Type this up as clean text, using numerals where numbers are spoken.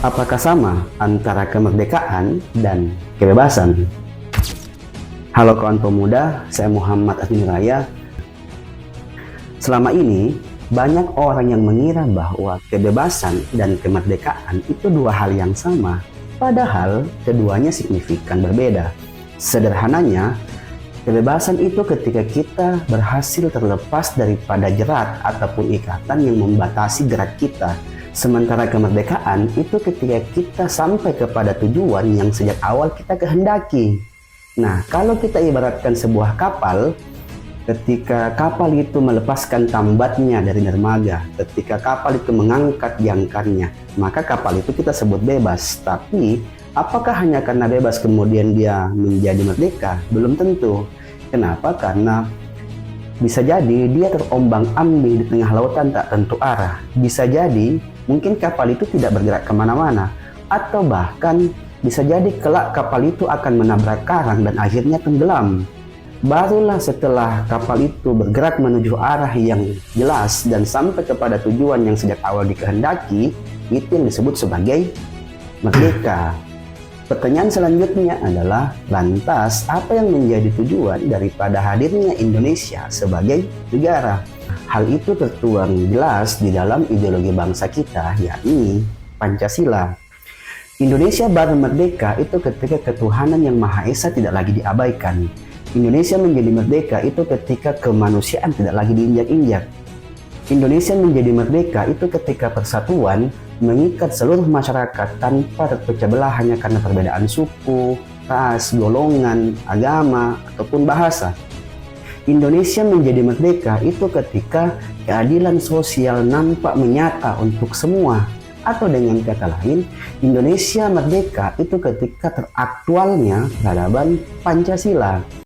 Apakah sama antara kemerdekaan dan kebebasan? Halo kawan pemuda, saya Muhammad Asmi Raya. Selama ini, banyak orang yang mengira bahwa kebebasan dan kemerdekaan itu dua hal yang sama, padahal keduanya signifikan berbeda. Sederhananya, kebebasan itu ketika kita berhasil terlepas daripada jerat ataupun ikatan yang membatasi gerak kita. Sementara kemerdekaan itu ketika kita sampai kepada tujuan yang sejak awal kita kehendaki. Nah, kalau kita ibaratkan sebuah kapal, ketika kapal itu melepaskan tambatnya dari dermaga, ketika kapal itu mengangkat jangkarnya, maka kapal itu kita sebut bebas. Tapi, apakah hanya karena bebas kemudian dia menjadi merdeka? Belum tentu. Kenapa? Karena bisa jadi dia terombang-ambing di tengah lautan tak tentu arah. Bisa jadi mungkin kapal itu tidak bergerak kemana-mana. Atau bahkan bisa jadi kelak kapal itu akan menabrak karang dan akhirnya tenggelam. Barulah setelah kapal itu bergerak menuju arah yang jelas dan sampai kepada tujuan yang sejak awal dikehendaki, itu yang disebut sebagai merdeka. Pertanyaan selanjutnya adalah, lantas apa yang menjadi tujuan daripada hadirnya Indonesia sebagai negara? Hal itu tertuang jelas di dalam ideologi bangsa kita, yakni Pancasila. Indonesia baru merdeka itu ketika ketuhanan yang Maha Esa tidak lagi diabaikan. Indonesia menjadi merdeka itu ketika kemanusiaan tidak lagi diinjak-injak. Indonesia menjadi merdeka itu ketika persatuan mengikat seluruh masyarakat tanpa terpecah belah hanya karena perbedaan suku, ras, golongan, agama, ataupun bahasa. Indonesia menjadi merdeka itu ketika keadilan sosial nampak menyata untuk semua. Atau dengan kata lain, Indonesia merdeka itu ketika teraktualnya peradaban Pancasila.